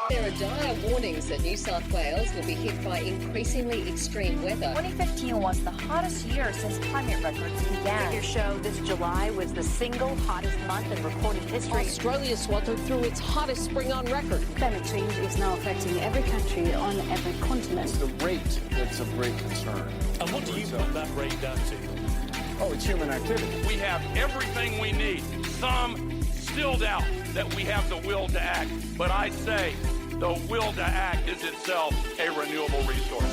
There are dire warnings that New South Wales will be hit by increasingly extreme weather. 2015 was the hottest year since climate records began. Figures show this July was the single hottest month in recorded history. Australia sweltered through its hottest spring on record. Climate change is now affecting every country on every continent. The rate that's of great concern. And what do you put that rate down to? Oh, it's human activity. We have everything we need. Some still doubt that we have the will to act, but I say the will to act is itself a renewable resource.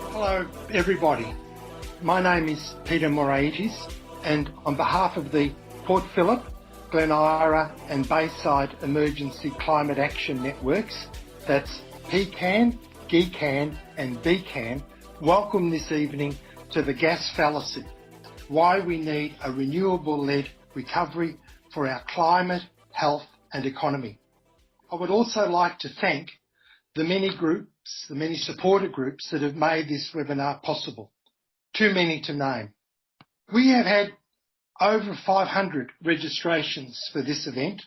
Hello, everybody. My name is Peter Moraitis, and on behalf of the Port Phillip, Glen Eira and Bayside Emergency Climate Action Networks, that's PECAN, GECAN and BECAN, welcome this evening to the gas fallacy, why we need a renewable-led recovery for our climate, health and economy. I would also like to thank the many groups, the many supporter groups that have made this webinar possible. Too many to name. We have had over 500 registrations for this event,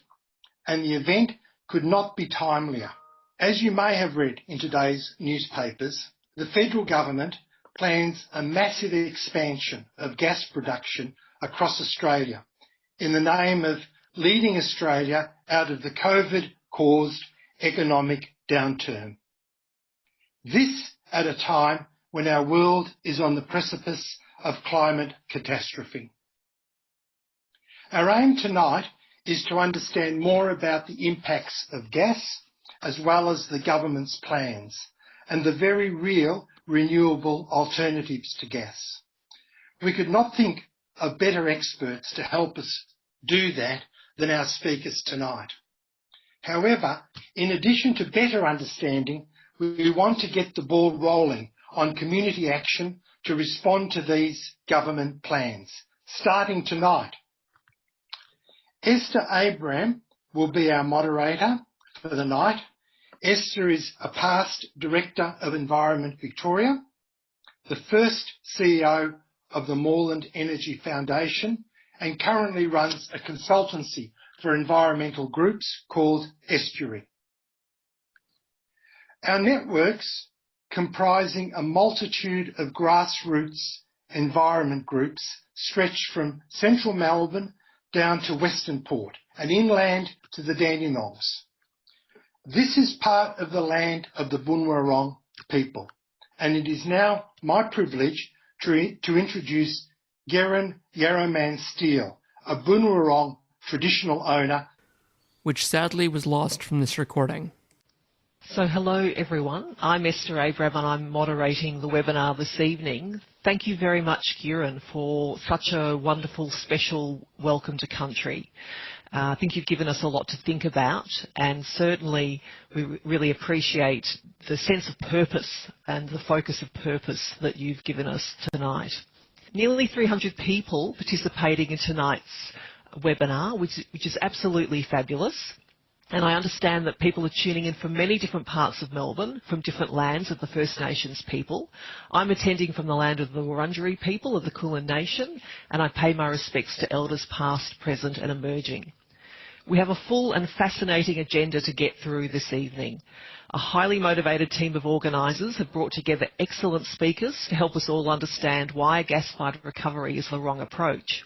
and the event could not be timelier. As you may have read in today's newspapers, the federal government plans a massive expansion of gas production across Australia in the name of leading Australia out of the COVID-caused economic downturn. This at a time when our world is on the precipice of climate catastrophe. Our aim tonight is to understand more about the impacts of gas, as well as the government's plans, and the very real renewable alternatives to gas. We could not think of better experts to help us do that than our speakers tonight. However, in addition to better understanding, we want to get the ball rolling on community action to respond to these government plans, starting tonight. Esther Abraham will be our moderator for the night. Esther is a past Director of Environment Victoria, the first CEO of the Moreland Energy Foundation, and currently runs a consultancy for environmental groups called Estuary. Our networks, comprising a multitude of grassroots environment groups, stretch from central Melbourne down to Western Port and inland to the Dandenongs. This is part of the land of the Boon Wurrung people, and it is now my privilege to introduce Gerin Yarroman Steele, a Boon Wurrung traditional owner, which sadly was lost from this recording. So hello everyone, I'm Esther Abraham and I'm moderating the webinar this evening. Thank you very much, Gerin, for such a wonderful special welcome to country. I think you've given us a lot to think about, and certainly we really appreciate the sense of purpose and the focus of purpose that you've given us tonight. Nearly 300 people participating in tonight's webinar, which is absolutely fabulous. And I understand that people are tuning in from many different parts of Melbourne, from different lands of the First Nations people. I'm attending from the land of the Wurundjeri people of the Kulin Nation, and I pay my respects to elders past, present and emerging. We have a full and fascinating agenda to get through this evening. A highly motivated team of organisers have brought together excellent speakers to help us all understand why a gas-fired recovery is the wrong approach.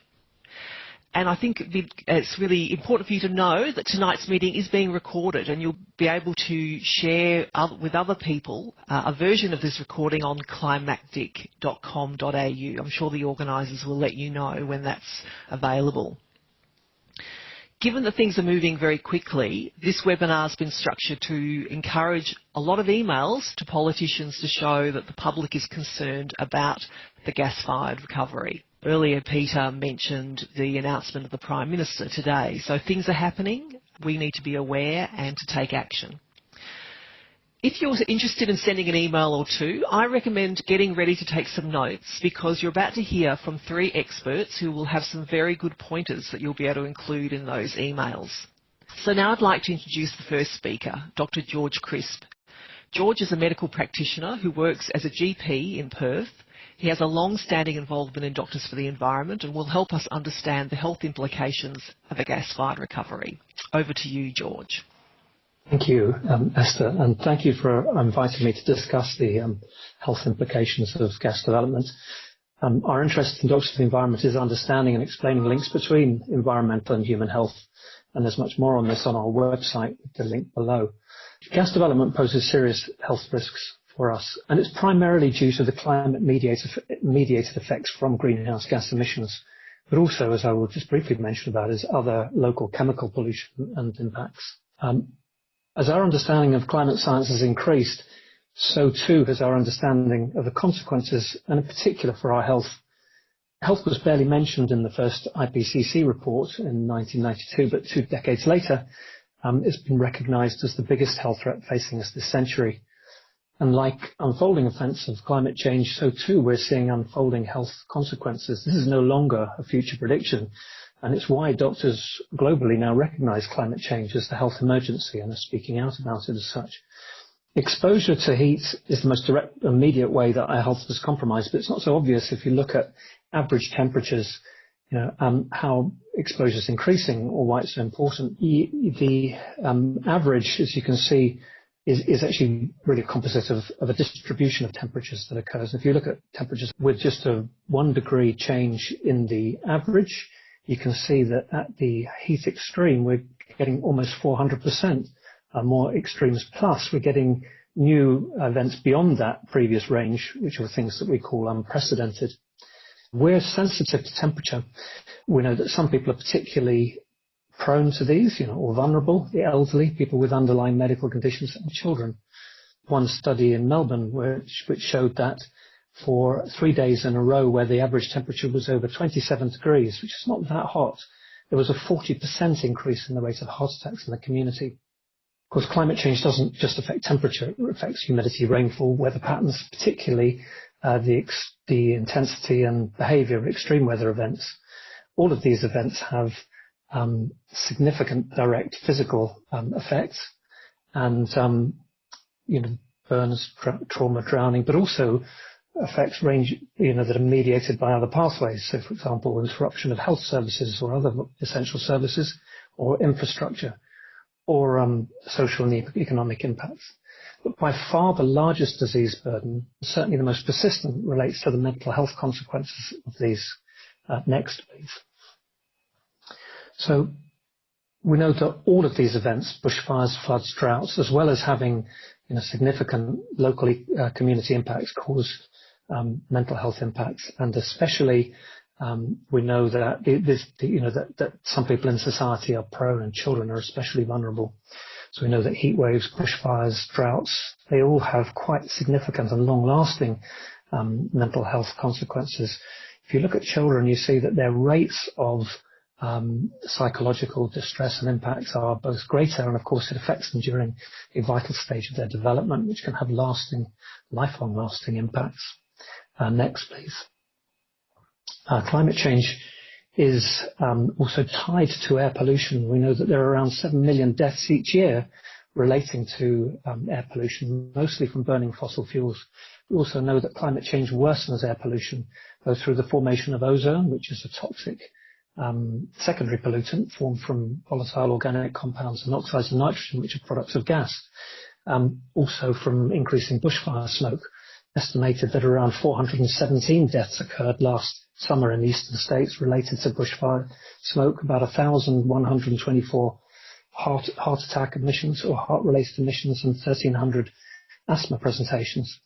And I think it's really important for you to know that tonight's meeting is being recorded, and you'll be able to share with other people a version of this recording on climactic.com.au. I'm sure the organisers will let you know when that's available. Given that things are moving very quickly, this webinar has been structured to encourage a lot of emails to politicians to show that the public is concerned about the gas-fired recovery. Earlier, Peter mentioned the announcement of the Prime Minister today. So things are happening. We need to be aware and to take action. If you're interested in sending an email or two, I recommend getting ready to take some notes, because you're about to hear from 3 experts who will have some very good pointers that you'll be able to include in those emails. So now I'd like to introduce the first speaker, Dr. George Crisp. George is a medical practitioner who works as a GP in Perth. He has a long-standing involvement in Doctors for the Environment and will help us understand the health implications of a gas-fired recovery. Over to you, George. Thank you, Esther, and thank you for inviting me to discuss the health implications of gas development. Our interest in Doctors for the Environment is understanding and explaining links between environmental and human health, and there's much more on this on our website, the link below. Gas development poses serious health risks for us, and it's primarily due to the climate-mediated effects from greenhouse gas emissions, but also, as I will just briefly mention about, is other local chemical pollution and impacts. As our understanding of climate science has increased, so too has our understanding of the consequences, and in particular for our health. Health was barely mentioned in the first IPCC report in 1992, but 2 decades later, it's been recognized as the biggest health threat facing us this century. And like unfolding events of climate change, so too we're seeing unfolding health consequences. This is no longer a future prediction, and it's why doctors globally now recognize climate change as the health emergency and are speaking out about it as such. Exposure to heat is the most direct, immediate way that our health is compromised, but it's not so obvious if you look at average temperatures, how exposure is increasing or why it's so important. The average, as you can see, is actually really a composite of a distribution of temperatures that occurs. If you look at temperatures with just a 1 degree change in the average, you can see that at the heat extreme, we're getting almost 400% more extremes, plus we're getting new events beyond that previous range, which are things that we call unprecedented. We're sensitive to temperature. We know that some people are particularly prone to these, or vulnerable, the elderly, people with underlying medical conditions, and children. One study in Melbourne which showed that for 3 days in a row where the average temperature was over 27 degrees, which is not that hot, there was a 40% increase in the rate of heart attacks in the community. Of course, climate change doesn't just affect temperature, it affects humidity, rainfall, weather patterns, particularly the intensity and behavior of extreme weather events. All of these events have significant direct physical effects and, burns, trauma, drowning, but also effects range, that are mediated by other pathways. So, for example, interruption of health services or other essential services or infrastructure or social and economic impacts. But by far the largest disease burden, certainly the most persistent, relates to the mental health consequences of these. Next, please. So we know that all of these events, bushfires, floods, droughts, as well as having significant local community impacts, cause mental health impacts, and especially we know that that some people in society are prone, and children are especially vulnerable. So we know that heat waves, bushfires, droughts, they all have quite significant and long-lasting mental health consequences. If you look at children, you see that their rates of psychological distress and impacts are both greater, and of course it affects them during a vital stage of their development, which can have lifelong lasting impacts. Next, please. Climate change is also tied to air pollution. We know that there are around 7 million deaths each year relating to air pollution, mostly from burning fossil fuels. We also know that climate change worsens air pollution, both through the formation of ozone, which is a toxic secondary pollutant formed from volatile organic compounds and oxides of nitrogen, which are products of gas. Also from increasing bushfire smoke. Estimated that around 417 deaths occurred last summer in the eastern states related to bushfire smoke, about 1,124 heart attack emissions or heart-related emissions, and 1,300 asthma presentations.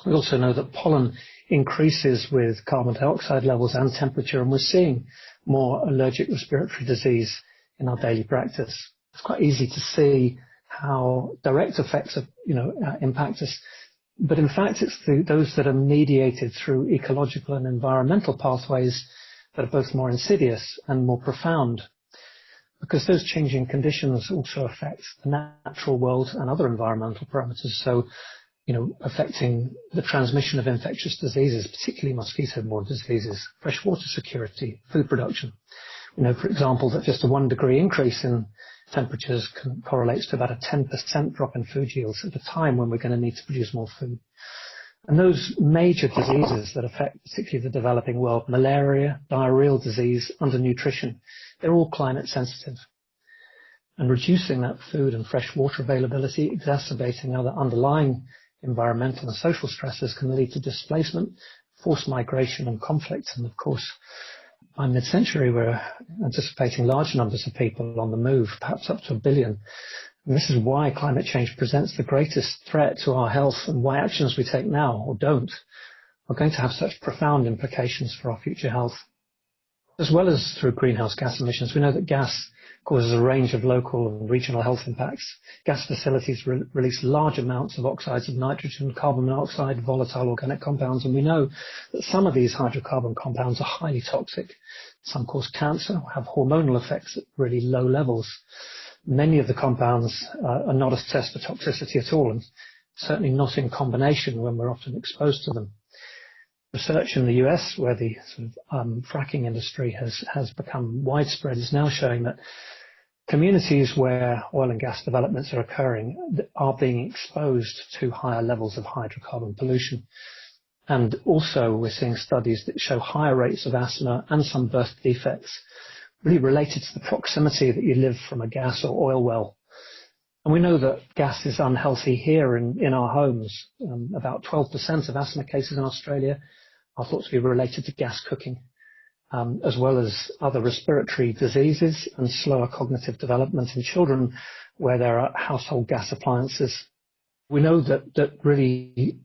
We also know that pollen increases with carbon dioxide levels and temperature, and we're seeing more allergic respiratory disease in our daily practice. It's quite easy to see how direct effects impact us, but in fact it's those that are mediated through ecological and environmental pathways that are both more insidious and more profound, because those changing conditions also affect the natural world and other environmental parameters. So, affecting the transmission of infectious diseases, particularly mosquito-borne diseases, freshwater security, food production. We know, for example, that just a 1 degree increase in temperatures correlates to about a 10% drop in food yields at a time when we're going to need to produce more food. And those major diseases that affect particularly the developing world, malaria, diarrheal disease, undernutrition, they're all climate sensitive. And reducing that food and fresh water availability, exacerbating other underlying environmental and social stresses can lead to displacement, forced migration and conflict. And of course, by mid-century, we're anticipating large numbers of people on the move, perhaps up to 1 billion. And this is why climate change presents the greatest threat to our health and why actions we take now or don't are going to have such profound implications for our future health. As well as through greenhouse gas emissions, we know that gas causes a range of local and regional health impacts. Gas facilities release large amounts of oxides of nitrogen, carbon monoxide, volatile organic compounds, and we know that some of these hydrocarbon compounds are highly toxic. Some cause cancer or have hormonal effects at really low levels. Many of the compounds are not assessed for toxicity at all, and certainly not in combination when we're often exposed to them. Research in the US, where the sort of, fracking industry has become widespread, is now showing that communities where oil and gas developments are occurring are being exposed to higher levels of hydrocarbon pollution. And also we're seeing studies that show higher rates of asthma and some birth defects, really related to the proximity that you live from a gas or oil well. And we know that gas is unhealthy here in our homes. About 12% of asthma cases in Australia are thought to be related to gas cooking, as well as other respiratory diseases and slower cognitive development in children where there are household gas appliances. We know that really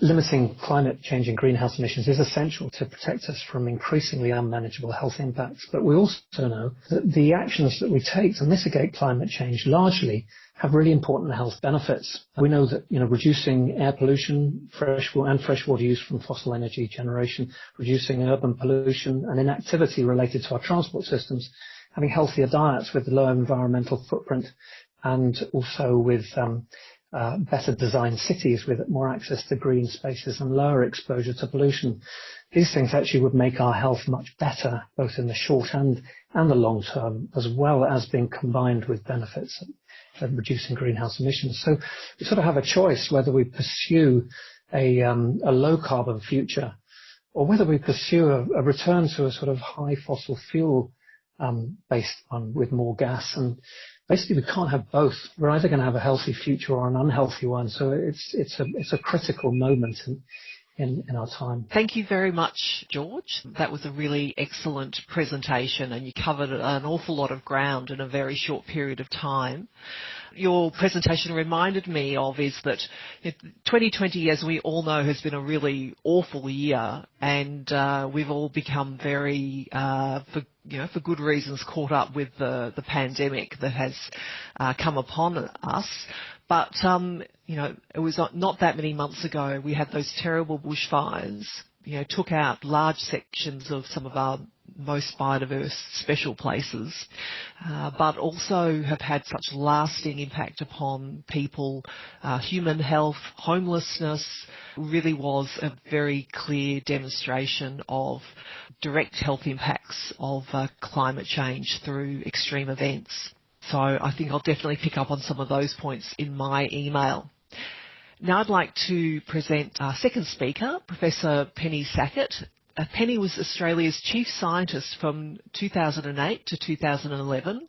limiting climate change and greenhouse emissions is essential to protect us from increasingly unmanageable health impacts. But we also know that the actions that we take to mitigate climate change largely have really important health benefits. We know that, reducing air pollution, freshwater use from fossil energy generation, reducing urban pollution and inactivity related to our transport systems, having healthier diets with low environmental footprint, and also with better designed cities with more access to green spaces and lower exposure to pollution. These things actually would make our health much better, both in the short and the long term, as well as being combined with benefits of reducing greenhouse emissions. So we sort of have a choice whether we pursue a low carbon future or whether we pursue a return to a sort of high fossil fuel based one with more gas. And basically, we can't have both. We're either going to have a healthy future or an unhealthy one. So it's a critical moment in our time. Thank you very much, George. That was a really excellent presentation, and you covered an awful lot of ground in a very short period of time. Your presentation reminded me of is that 2020, as we all know, has been a really awful year, and we've all become very, for good reasons, caught up with the pandemic that has come upon us. But, it was not that many months ago we had those terrible bushfires, took out large sections of some of our most biodiverse special places, but also have had such lasting impact upon people, human health, homelessness. Really was a very clear demonstration of direct health impacts of climate change through extreme events. So I think I'll definitely pick up on some of those points in my email. Now I'd like to present our second speaker, Professor Penny Sackett. Penny was Australia's Chief Scientist from 2008 to 2011,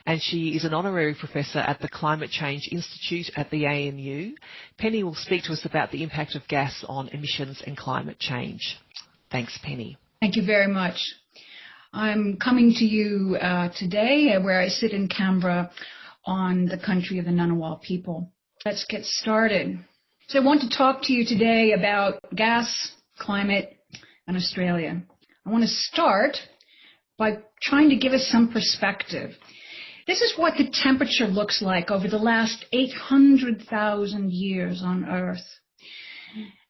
and she is an Honorary Professor at the Climate Change Institute at the ANU. Penny will speak to us about the impact of gas on emissions and climate change. Thanks, Penny. Thank you very much. I'm coming to you today where I sit in Canberra on the country of the Ngunnawal people. Let's get started. So I want to talk to you today about gas, climate, and Australia. I want to start by trying to give us some perspective. This is what the temperature looks like over the last 800,000 years on Earth.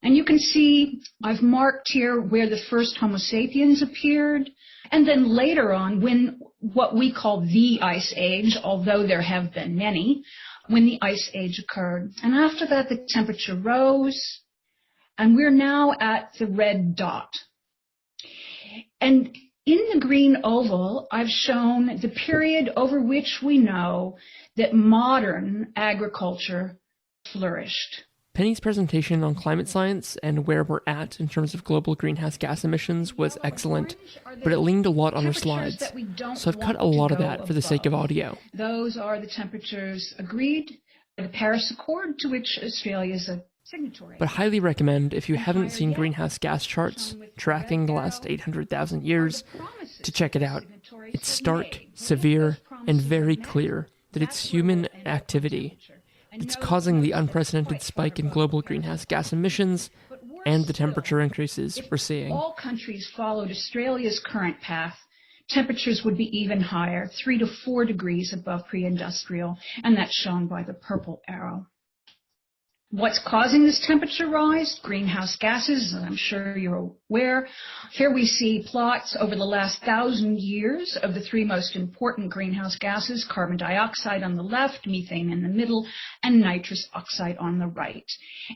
And you can see I've marked here where the first Homo sapiens appeared, and then later on when what we call the Ice Age, although there have been many, when the Ice Age occurred. And after that, the temperature rose, and we're now at the red dot. And in the green oval, I've shown the period over which we know that modern agriculture flourished. Penny's presentation on climate science and where we're at in terms of global greenhouse gas emissions was excellent, but it leaned a lot on her slides, so I've cut a lot of that for the sake of audio. Those are the temperatures agreed by the Paris Accord, to which Australia is a signatory. But highly recommend, if you haven't seen greenhouse gas charts tracking the last 800,000 years, to check it out. It's stark, severe, and very clear that it's human activity that's causing the unprecedented spike in global greenhouse gas emissions and the temperature increases we're seeing. If all countries followed Australia's current path, temperatures would be even higher, 3 to 4 degrees above pre-industrial, and that's shown by the purple arrow. What's causing this temperature rise? Greenhouse gases, as I'm sure you're aware. Here we see plots over the last 1,000 years of the three most important greenhouse gases, carbon dioxide on the left, methane in the middle, and nitrous oxide on the right.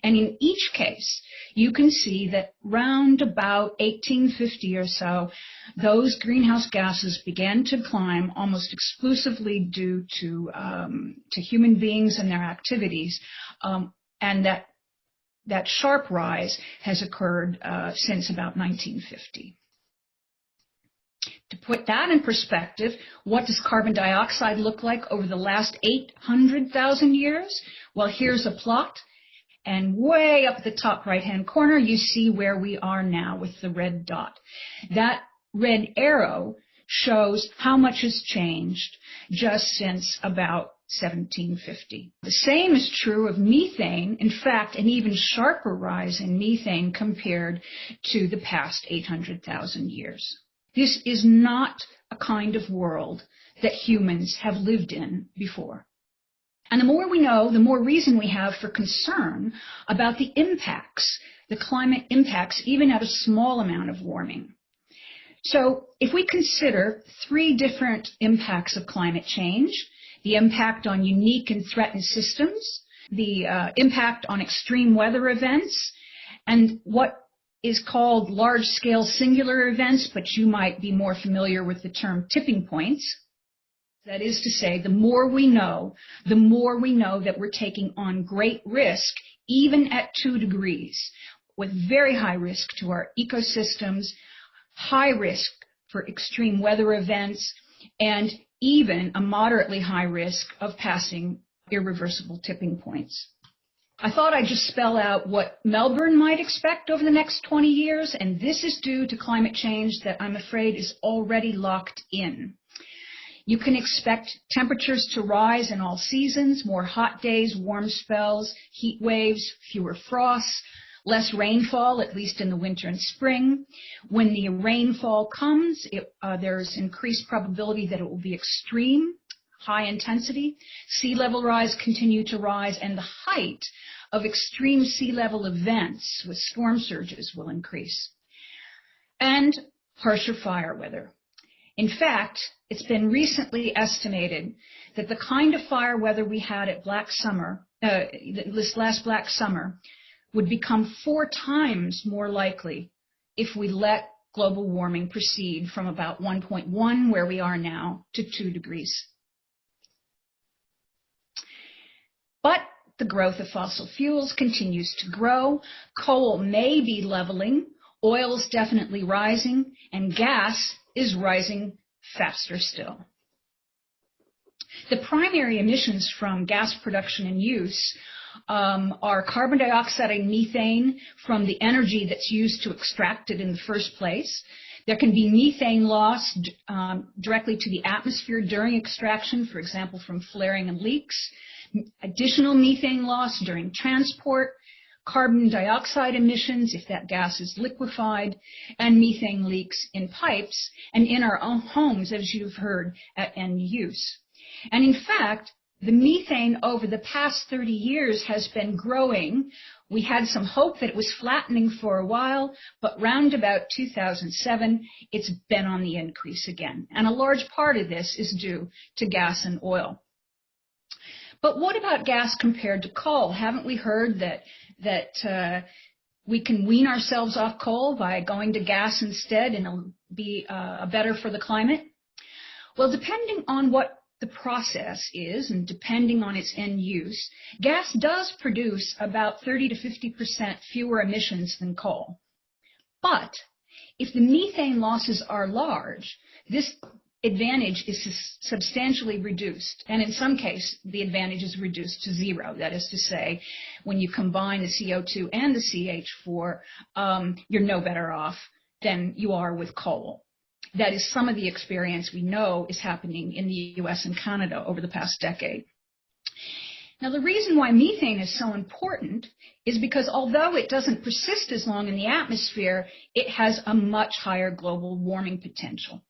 And in each case, you can see that round about 1850 or so, those greenhouse gases began to climb almost exclusively due to human beings and their activities. And that sharp rise has occurred since about 1950. To put that in perspective, what does carbon dioxide look like over the last 800,000 years? Well, here's a plot, and way up at the top right-hand corner, you see where we are now with the red dot. That red arrow shows how much has changed just since about 1750. The same is true of methane. In fact, an even sharper rise in methane compared to the past 800,000 years. This is not a kind of world that humans have lived in before. And the more we know, the more reason we have for concern about the impacts, the climate impacts, even at a small amount of warming. So if we consider three different impacts of climate change, the impact on unique and threatened systems, the impact on extreme weather events, and what is called large-scale singular events, but you might be more familiar with the term tipping points. That is to say, the more we know that we're taking on great risk, even at 2 degrees, with very high risk to our ecosystems, high risk for extreme weather events, and even a moderately high risk of passing irreversible tipping points. I thought I'd just spell out what Melbourne might expect over the next 20 years, and this is due to climate change that I'm afraid is already locked in. You can expect temperatures to rise in all seasons, more hot days, warm spells, heat waves, fewer frosts, less rainfall, at least in the winter and spring. When the rainfall comes, there's increased probability that it will be extreme, high intensity. Sea level rise continue to rise, and the height of extreme sea level events with storm surges will increase. And harsher fire weather. In fact, it's been recently estimated that the kind of fire weather we had at this last Black Summer, would become 4 times more likely if we let global warming proceed from about 1.1, where we are now, to 2 degrees. But the growth of fossil fuels continues to grow. Coal may be leveling, oil's definitely rising, and gas is rising faster still. The primary emissions from gas production and use are carbon dioxide and methane from the energy that's used to extract it in the first place. There can be methane loss directly to the atmosphere during extraction, for example, from flaring and leaks. Additional methane loss during transport, carbon dioxide emissions if that gas is liquefied, and methane leaks in pipes and in our own homes, as you've heard, at end use. And in fact, the methane over the past 30 years has been growing. We had some hope that it was flattening for a while, but round about 2007, it's been on the increase again. And a large part of this is due to gas and oil. But what about gas compared to coal? Haven't we heard that we can wean ourselves off coal by going to gas instead, and it'll be better for the climate? Well, depending on what the process is, and depending on its end use, gas does produce about 30 to 50% fewer emissions than coal. But if the methane losses are large, this advantage is substantially reduced. And in some cases, the advantage is reduced to zero. That is to say, when you combine the CO2 and the CH4, you're no better off than you are with coal. That is some of the experience we know is happening in the US and Canada over the past decade. Now, the reason why methane is so important is because although it doesn't persist as long in the atmosphere, it has a much higher global warming potential.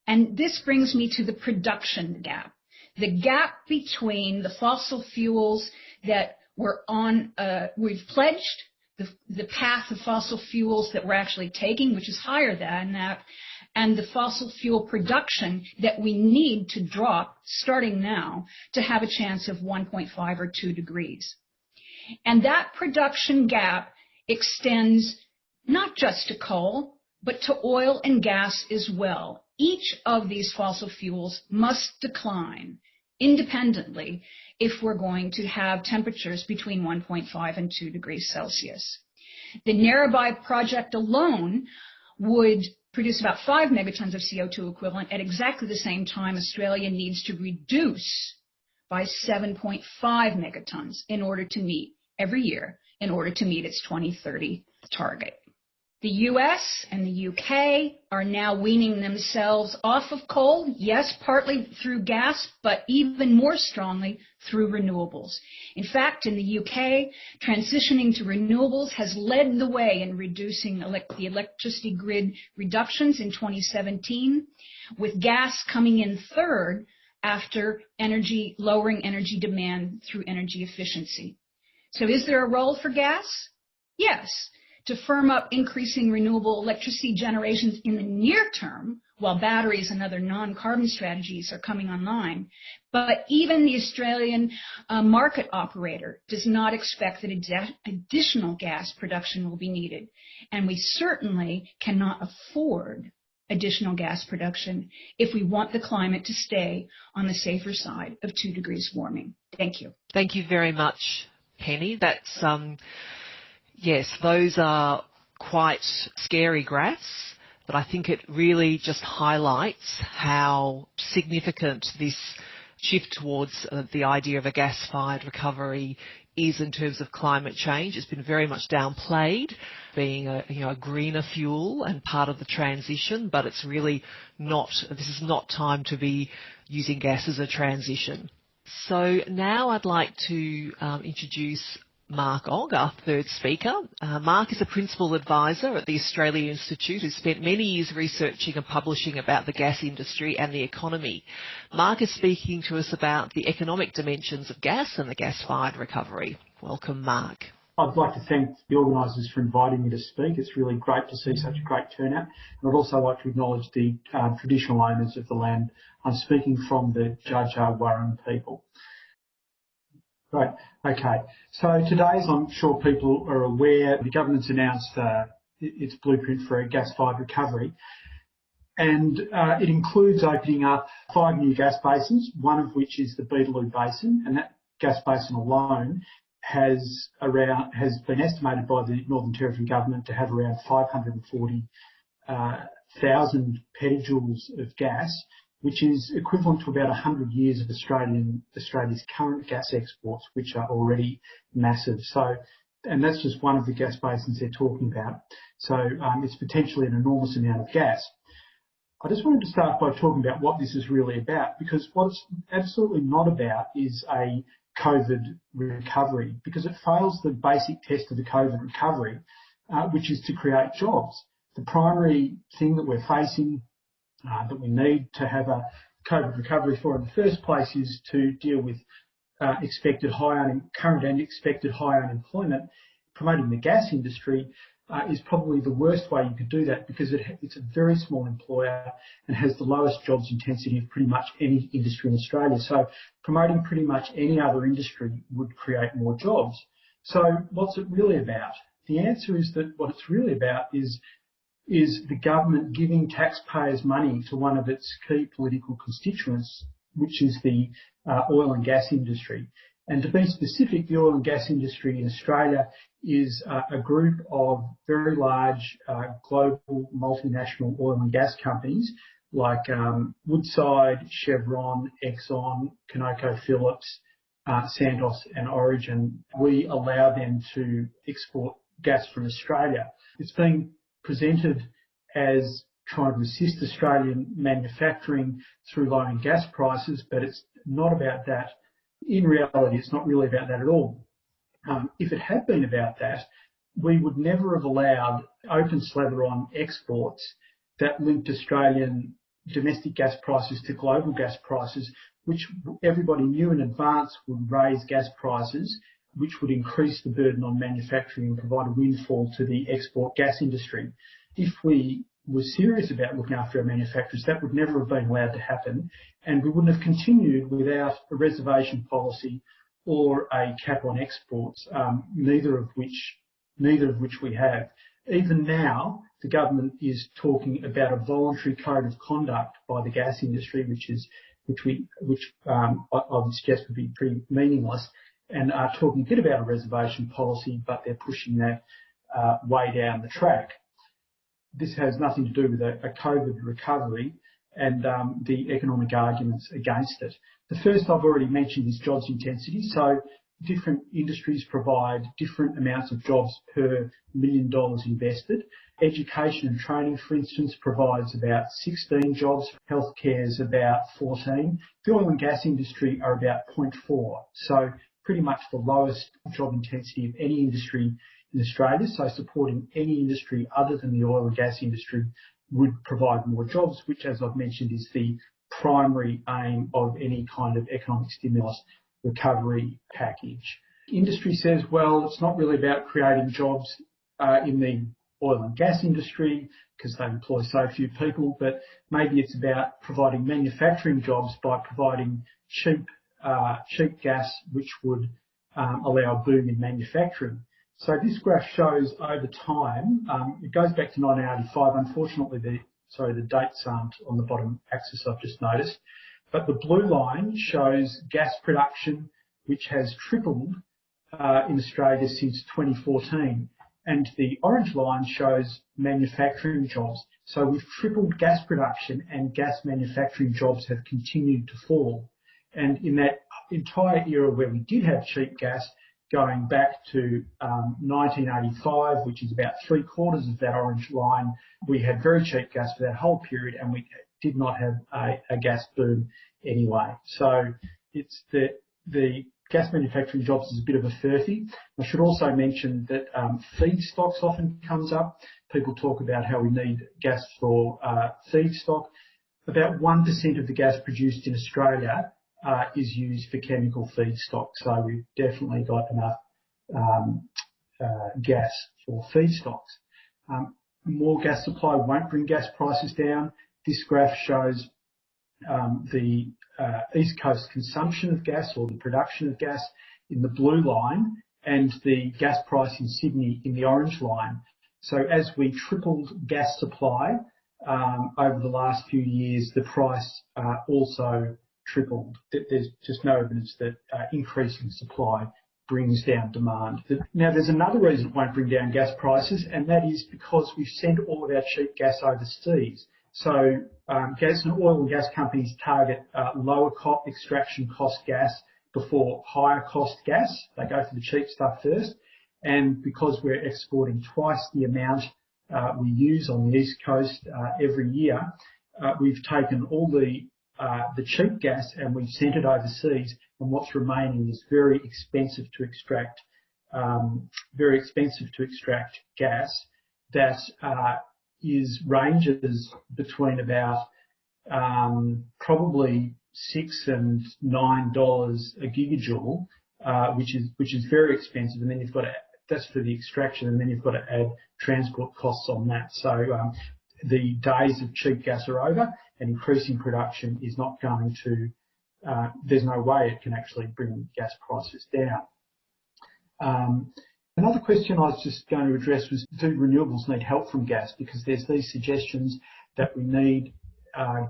And this brings me to the production gap. The gap between the fossil fuels that we're on, we've pledged, the path of fossil fuels that we're actually taking, which is higher than that, and the fossil fuel production that we need to drop, starting now, to have a chance of 1.5 or 2 degrees. And that production gap extends not just to coal, but to oil and gas as well. Each of these fossil fuels must decline independently if we're going to have temperatures between 1.5 and 2 degrees Celsius. The Narrabri project alone would produce about 5 megatons of CO2 equivalent at exactly the same time Australia needs to reduce by 7.5 megatons in order to meet every year in order to meet its 2030 target. The US and the UK are now weaning themselves off of coal, yes, partly through gas, but even more strongly through renewables. In fact, in the UK, transitioning to renewables has led the way in reducing the electricity grid reductions in 2017, with gas coming in third after lowering energy demand through energy efficiency. So is there a role for gas? Yes. To firm up increasing renewable electricity generations in the near term, while batteries and other non-carbon strategies are coming online. But even the Australian market operator does not expect that additional gas production will be needed. And we certainly cannot afford additional gas production if we want the climate to stay on the safer side of 2 degrees warming. Thank you. Thank you very much, Penny. That's yes, those are quite scary graphs, but I think it really just highlights how significant this shift towards the idea of a gas-fired recovery is in terms of climate change. It's been very much downplayed, being a greener fuel and part of the transition, but it's really not. This is not time to be using gas as a transition. So now I'd like to introduce Mark Ogg, our third speaker. Mark is a principal advisor at the Australia Institute who spent many years researching and publishing about the gas industry and the economy. Mark is speaking to us about the economic dimensions of gas and the gas-fired recovery. Welcome, Mark. I'd like to thank the organisers for inviting me to speak. It's really great to see such a great turnout. And I'd also like to acknowledge the traditional owners of the land. I'm speaking from the Dja Dja Wurrung people. Right, okay. So today, as I'm sure people are aware, the government's announced its blueprint for a gas-fired recovery. And it includes opening up 5 new gas basins, one of which is the Beetaloo Basin. And that gas basin alone has been estimated by the Northern Territory Government to have around 540,000 petajoules of gas, which is equivalent to about 100 years of Australia's current gas exports, which are already massive. So, and that's just one of the gas basins they're talking about. So it's potentially an enormous amount of gas. I just wanted to start by talking about what this is really about, because what it's absolutely not about is a COVID recovery, because it fails the basic test of the COVID recovery, which is to create jobs. The primary thing that we're facing that we need to have a COVID recovery for in the first place is to deal with current and expected high unemployment. Promoting the gas industry is probably the worst way you could do that, because it's a very small employer and has the lowest jobs intensity of pretty much any industry in Australia. So promoting pretty much any other industry would create more jobs. So what's it really about? The answer is that what it's really about is the government giving taxpayers money to one of its key political constituents, which is the oil and gas industry. And to be specific, the oil and gas industry in Australia is a group of very large global multinational oil and gas companies like Woodside, Chevron, Exxon, ConocoPhillips, Santos and Origin. We allow them to export gas from Australia. It's being presented as trying to assist Australian manufacturing through lowering gas prices, but it's not about that. In reality, it's not really about that at all. If it had been about that, we would never have allowed open slather on exports that linked Australian domestic gas prices to global gas prices, which everybody knew in advance would raise gas prices, which would increase the burden on manufacturing and provide a windfall to the export gas industry. If we were serious about looking after our manufacturers, that would never have been allowed to happen, and we wouldn't have continued without a reservation policy or a cap on exports, neither of which we have. Even now, the government is talking about a voluntary code of conduct by the gas industry, which I would suggest would be pretty meaningless, and are talking a bit about a reservation policy, but they're pushing that way down the track. This has nothing to do with a COVID recovery and the economic arguments against it. The first I've already mentioned is jobs intensity. So different industries provide different amounts of jobs per $1 million invested. Education and training, for instance, provides about 16 jobs. Healthcare is about 14. The oil and gas industry are about 0.4. So pretty much the lowest job intensity of any industry in Australia. So supporting any industry other than the oil and gas industry would provide more jobs, which, as I've mentioned, is the primary aim of any kind of economic stimulus recovery package. Industry says, well, it's not really about creating jobs in the oil and gas industry because they employ so few people, but maybe it's about providing manufacturing jobs by providing cheap gas, which would allow a boom in manufacturing. So this graph shows over time, it goes back to 1985. Unfortunately, the dates aren't on the bottom axis, I've just noticed. But the blue line shows gas production, which has tripled in Australia since 2014. And the orange line shows manufacturing jobs. So we've tripled gas production, and gas manufacturing jobs have continued to fall. And in that entire era where we did have cheap gas, going back to 1985, which is about 3/4 of that orange line, we had very cheap gas for that whole period, and we did not have a gas boom anyway. So it's the gas manufacturing jobs is a bit of a furphy. I should also mention that feedstocks often comes up. People talk about how we need gas for feedstock. About 1% of the gas produced in Australia is used for chemical feedstock, so we've definitely got enough gas for feedstocks. More gas supply won't bring gas prices down. This graph shows the East Coast consumption of gas, or the production of gas, in the blue line, and the gas price in Sydney in the orange line. So as we tripled gas supply over the last few years, the price also tripled. There's just no evidence that increasing supply brings down demand. Now, there's another reason it won't bring down gas prices, and that is because we send all of our cheap gas overseas. So gas and oil and gas companies target lower extraction cost gas before higher cost gas. They go for the cheap stuff first. And because we're exporting twice the amount we use on the East Coast every year, we've taken all the cheap gas and we've sent it overseas, and what's remaining is very expensive to extract gas that ranges between about probably $6 and $9 a gigajoule, which is very expensive, and then you've got to, that's for the extraction, and then you've got to add transport costs on that. So the days of cheap gas are over, and increasing production is not going to, there's no way it can actually bring gas prices down. Another question I was just going to address was, do renewables need help from gas? Because there's these suggestions that we need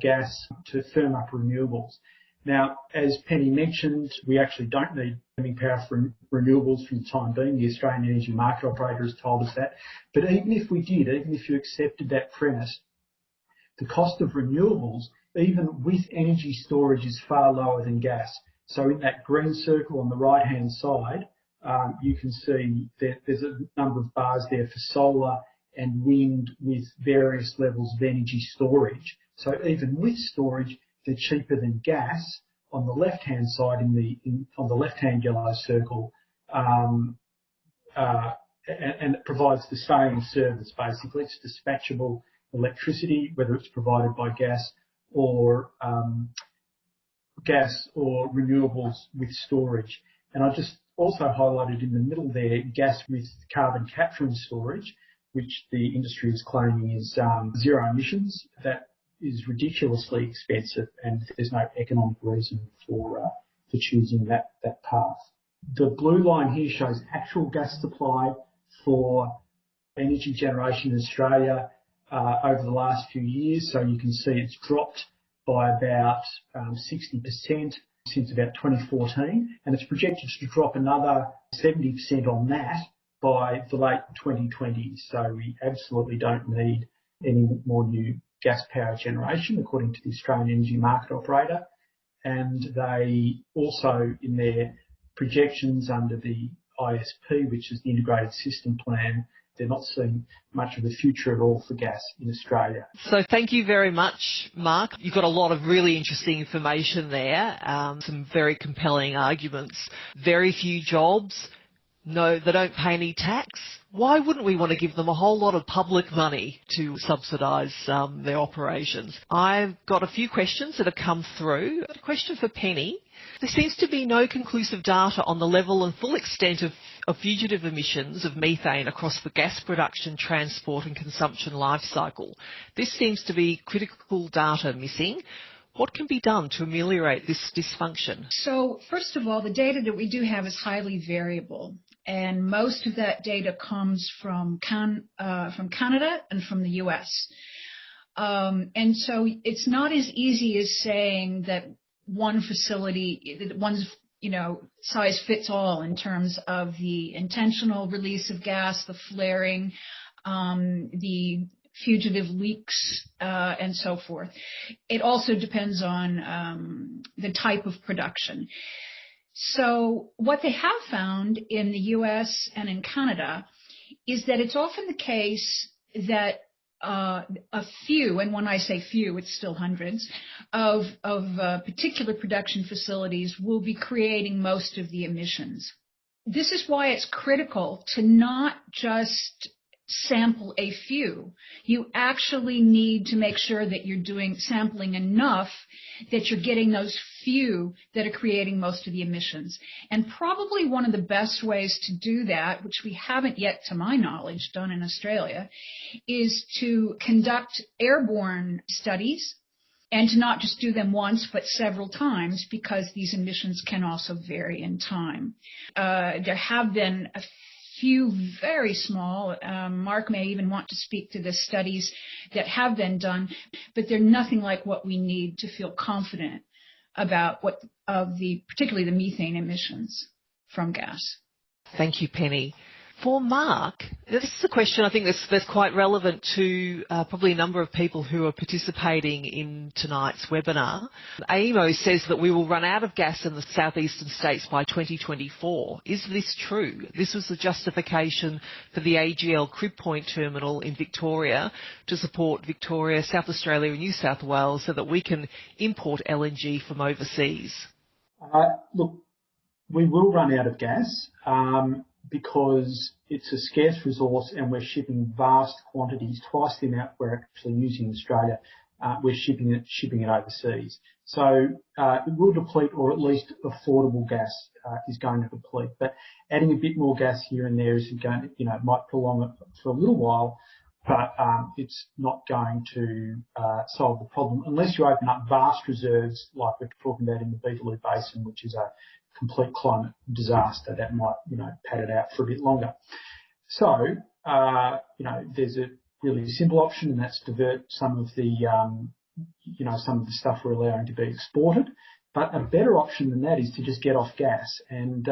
gas to firm up renewables. Now, as Penny mentioned, we actually don't need firming power from renewables for the time being. The Australian Energy Market Operator has told us that. But even if we did, even if you accepted that premise, the cost of renewables, even with energy storage, is far lower than gas. So in that green circle on the right-hand side, you can see that there's a number of bars there for solar and wind with various levels of energy storage. So even with storage, they're cheaper than gas. On the left-hand side, on the left-hand yellow circle, and it provides the same service basically. It's dispatchable electricity, whether it's provided by gas or renewables with storage. And I just also highlighted in the middle there gas with carbon capture and storage, which the industry is claiming is zero emissions. That is ridiculously expensive, and there's no economic reason for choosing that path. The blue line here shows actual gas supply for energy generation in Australia over the last few years. So you can see it's dropped by about 60% since about 2014, and it's projected to drop another 70% on that by the late 2020s. So we absolutely don't need any more new gas power generation, according to the Australian Energy Market Operator. And they also, in their projections under the ISP, which is the Integrated System Plan, they're not seeing much of a future at all for gas in Australia. So thank you very much, Mark. You've got a lot of really interesting information there, some very compelling arguments. Very few jobs. No, they don't pay any tax. Why wouldn't we want to give them a whole lot of public money to subsidise their operations? I've got a few questions that have come through. A question for Penny. There seems to be no conclusive data on the level and full extent of fugitive emissions of methane across the gas production, transport and consumption life cycle. This seems to be critical data missing. What can be done to ameliorate this dysfunction? So, first of all, the data that we do have is highly variable, and most of that data comes from Canada and from the US. And so it's not as easy as saying that one facility, one's size fits all in terms of the intentional release of gas, the flaring, the fugitive leaks, and so forth. It also depends on the type of production. So what they have found in the US and in Canada is that it's often the case that a few, and when I say few, it's still hundreds, of particular production facilities will be creating most of the emissions. This is why it's critical to not just sample a few. You actually need to make sure that you're doing sampling enough that you're getting those few that are creating most of the emissions. And probably one of the best ways to do that, which we haven't yet, to my knowledge, done in Australia, is to conduct airborne studies and to not just do them once but several times, because these emissions can also vary in time. There have been a few very small, Mark may even want to speak to the studies that have been done, but they're nothing like what we need to feel confident about particularly the methane emissions from gas. Thank you, Penny. For Mark, this is a question I think that's quite relevant to probably a number of people who are participating in tonight's webinar. AEMO says that we will run out of gas in the southeastern states by 2024. Is this true? This was the justification for the AGL Crib Point terminal in Victoria to support Victoria, South Australia and New South Wales so that we can import LNG from overseas. Look, we will run out of gas. Because it's a scarce resource and we're shipping vast quantities, twice the amount we're actually using in Australia. We're shipping it overseas. So it will deplete, or at least affordable gas is going to deplete. But adding a bit more gas here and there is going to, might prolong it for a little while, but it's not going to solve the problem unless you open up vast reserves like we're talking about in the Beetaloo Basin, which is a complete climate disaster that might, pad it out for a bit longer. So, there's a really simple option, and that's divert some of the, some of the stuff we're allowing to be exported. But a better option than that is to just get off gas, and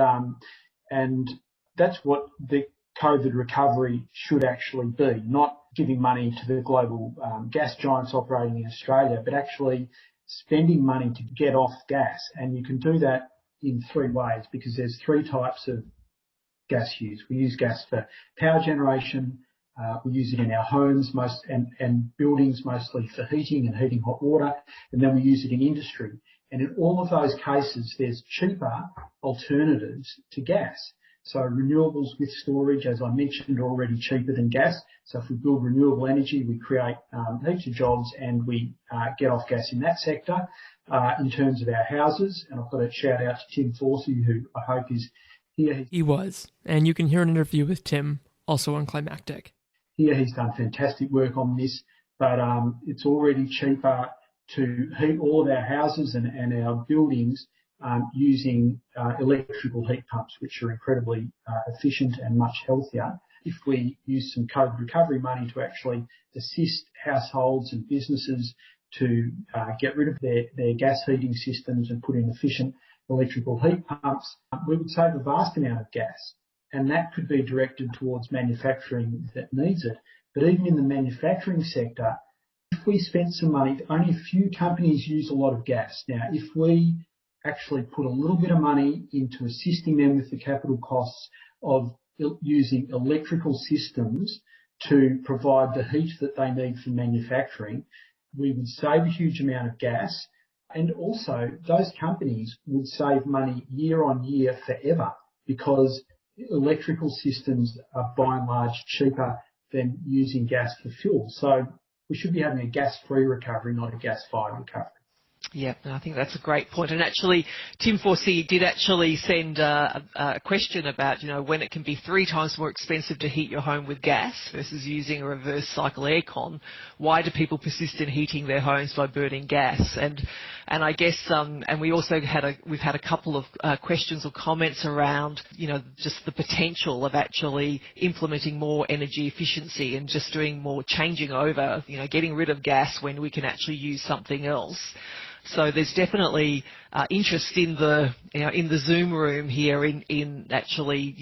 that's what the COVID recovery should actually be, not giving money to the global gas giants operating in Australia, but actually spending money to get off gas. And you can do that in three ways, because there's three types of gas use. We use gas for power generation, we use it in our homes and buildings, mostly for heating and heating hot water, and then we use it in industry. And in all of those cases, there's cheaper alternatives to gas. So renewables with storage, as I mentioned, are already cheaper than gas. So if we build renewable energy, we create heaps of jobs, and we get off gas in that sector. In terms of our houses, and I've got a shout out to Tim Forsey, who I hope is here. He was, and you can hear an interview with Tim also on Climactic. Here he's done fantastic work on this, but it's already cheaper to heat all of our houses and our buildings using electrical heat pumps, which are incredibly efficient and much healthier. If we use some COVID recovery money to actually assist households and businesses to get rid of their gas heating systems and put in efficient electrical heat pumps, we would save a vast amount of gas. And that could be directed towards manufacturing that needs it. But even in the manufacturing sector, if we spent some money, only a few companies use a lot of gas. Now, if we actually put a little bit of money into assisting them with the capital costs of using electrical systems to provide the heat that they need for manufacturing, we would save a huge amount of gas. And also, those companies would save money year on year forever, because electrical systems are by and large cheaper than using gas for fuel. So we should be having a gas-free recovery, not a gas-fired recovery. Yeah, I think that's a great point. And actually, Tim Forsey did actually send a question about, when it can be 3 times more expensive to heat your home with gas versus using a reverse cycle aircon. Why do people persist in heating their homes by burning gas? And I guess, and we also we've had a couple of questions or comments around, just the potential of actually implementing more energy efficiency and just doing more changing over, getting rid of gas when we can actually use something else. So there's definitely interest in the Zoom room here in actually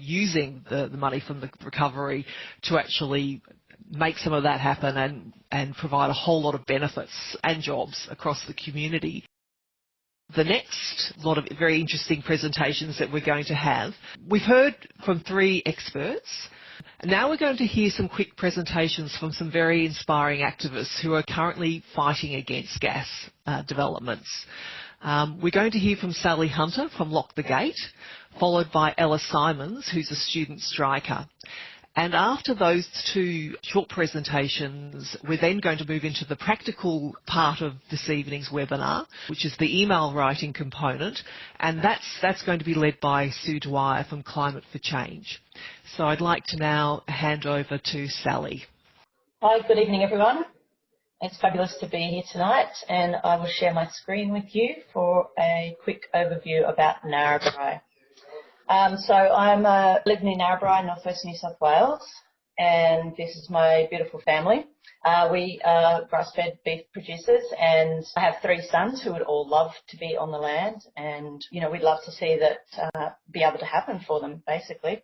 using the money from the recovery to actually make some of that happen and provide a whole lot of benefits and jobs across the community. The next lot of very interesting presentations that we're going to have, we've heard from 3 experts. Now we're going to hear some quick presentations from some very inspiring activists who are currently fighting against gas developments. We're going to hear from Sally Hunter from Lock the Gate, followed by Ella Simons, who's a student striker. And after those 2 short presentations, we're then going to move into the practical part of this evening's webinar, which is the email writing component, and that's going to be led by Sue Dwyer from Climate for Change. So I'd like to now hand over to Sally. Hi, good evening everyone. It's fabulous to be here tonight, and I will share my screen with you for a quick overview about Narrabri. So I'm living in Narrabri, northwest New South Wales, and this is my beautiful family. We are grass-fed beef producers, and I have 3 sons who would all love to be on the land, and we'd love to see that be able to happen for them, basically.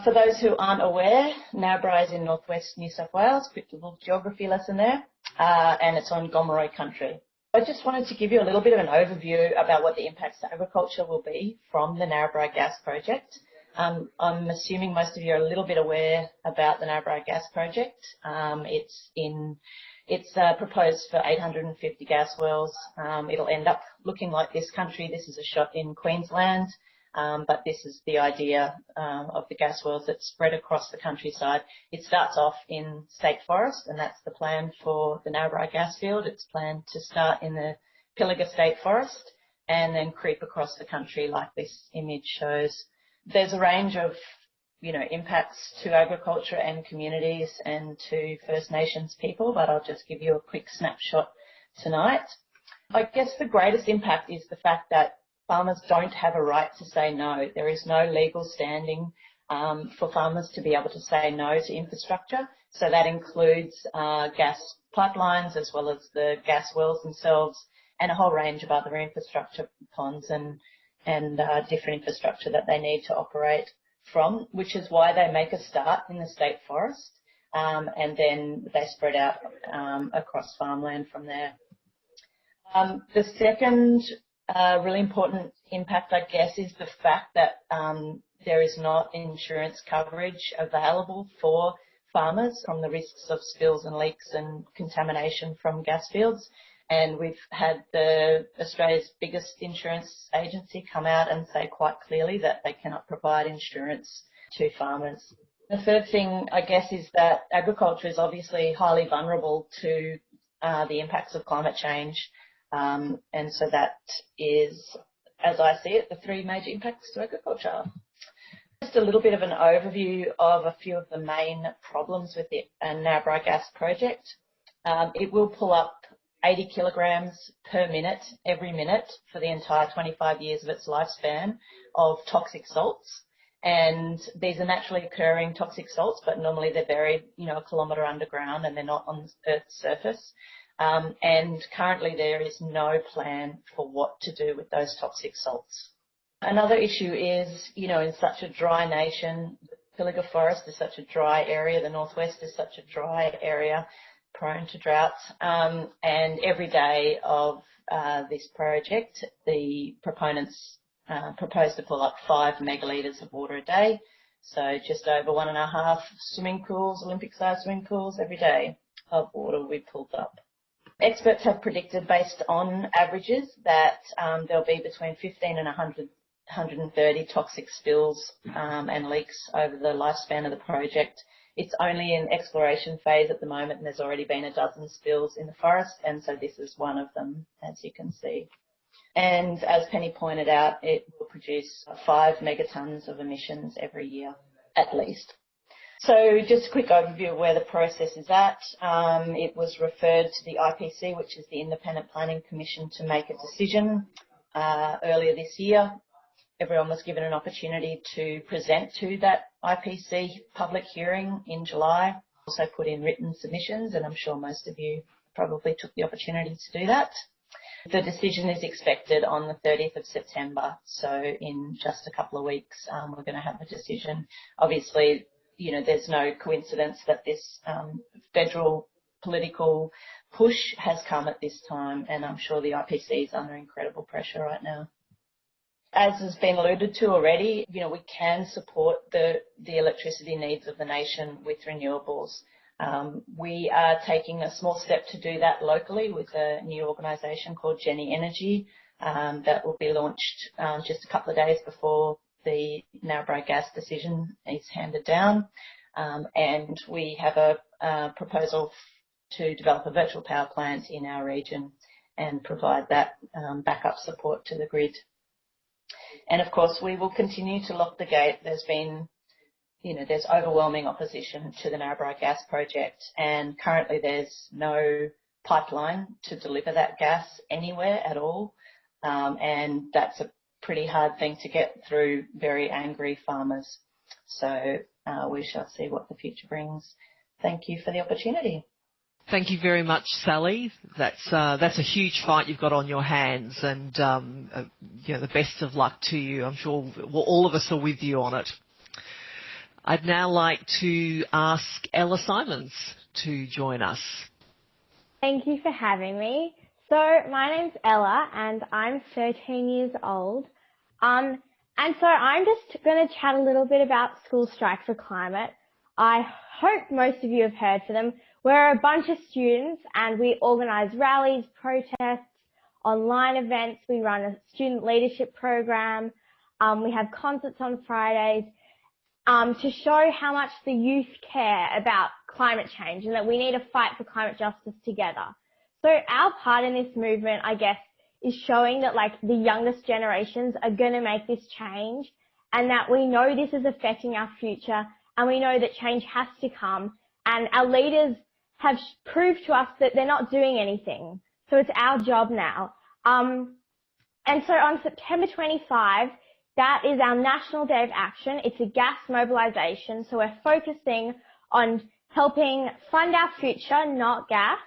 For those who aren't aware, Narrabri is in northwest New South Wales. Quick little geography lesson there, and it's on Gomeroi country. I just wanted to give you a little bit of an overview about what the impacts to agriculture will be from the Narrabri Gas Project. I'm assuming most of you are a little bit aware about the Narrabri Gas Project. It's proposed for 850 gas wells. It'll end up looking like this country. This is a shot in Queensland. But this is the idea of the gas wells that's spread across the countryside. It starts off in state forest, and that's the plan for the Narrabri gas field. It's planned to start in the Pilliga State Forest and then creep across the country like this image shows. There's a range of impacts to agriculture and communities and to First Nations people, but I'll just give you a quick snapshot tonight. I guess the greatest impact is the fact that farmers don't have a right to say no. There is no legal standing for farmers to be able to say no to infrastructure. So that includes gas pipelines as well as the gas wells themselves. and a whole range of other infrastructure, ponds and different infrastructure that they need to operate from, which is why they make a start in the state forest, and then they spread out across farmland from there. The second really important impact, I guess, is the fact that there is not insurance coverage available for farmers from the risks of spills and leaks and contamination from gas fields. And we've had Australia's biggest insurance agency come out and say quite clearly that they cannot provide insurance to farmers. The third thing, I guess, is that agriculture is obviously highly vulnerable to the impacts of climate change. And so that is, as I see it, the three major impacts to agriculture. Just a little bit of an overview of a few of the main problems with the Narrabri gas project. It will pull up 80 kilograms per minute, every minute, for the entire 25 years of its lifespan of toxic salts. And these are naturally occurring toxic salts, but normally they're buried, a kilometre underground and they're not on the Earth's surface. And currently there is no plan for what to do with those toxic salts. Another issue is, in such a dry nation, the Pilliga Forest is such a dry area, the northwest is such a dry area, prone to droughts, and every day of this project, the proponents propose to pull up 5 megalitres of water a day, so just over 1.5 swimming pools, Olympic-sized swimming pools every day of water will be pulled up. Experts have predicted, based on averages, that there'll be between 15 and 130 toxic spills and leaks over the lifespan of the project. It's only in exploration phase at the moment, and there's already been a dozen spills in the forest, and so this is one of them, as you can see. And as Penny pointed out, it will produce 5 megatons of emissions every year, at least. So just a quick overview of where the process is at. It was referred to the IPC, which is the Independent Planning Commission, to make a decision earlier this year. Everyone was given an opportunity to present to that IPC public hearing in July. Also put in written submissions, and I'm sure most of you probably took the opportunity to do that. The decision is expected on the 30th of September, so in just a couple of weeks we're going to have a decision. Obviously, there's no coincidence that this federal political push has come at this time, and I'm sure the IPC is under incredible pressure right now. As has been alluded to already, we can support the electricity needs of the nation with renewables. We are taking a small step to do that locally with a new organisation called Jenny Energy that will be launched just a couple of days before the Narrabri gas decision is handed down. And we have a proposal to develop a virtual power plant in our region and provide that backup support to the grid. And of course, we will continue to lock the gate. There's been, there's overwhelming opposition to the Narrabri gas project, and currently there's no pipeline to deliver that gas anywhere at all. And that's a pretty hard thing to get through very angry farmers. So we shall see what the future brings. Thank you for the opportunity. Thank you very much, Sally. That's a huge fight you've got on your hands, and the best of luck to you. I'm sure all of us are with you on it. I'd now like to ask Ella Simons to join us. Thank you for having me. So my name's Ella, and I'm 13 years old. And so I'm just going to chat a little bit about School Strike for Climate. I hope most of you have heard for them. We're a bunch of students, and we organise rallies, protests, online events. We run a student leadership program. We have concerts on Fridays to show how much the youth care about climate change and that we need to fight for climate justice together. So our part in this movement, I guess, is showing that the youngest generations are going to make this change, and that we know this is affecting our future, and we know that change has to come, and our leaders have proved to us that they're not doing anything. So it's our job now. And so on September 25, that is our National Day of Action. It's a gas mobilisation. So we're focusing on helping fund our future, not gas.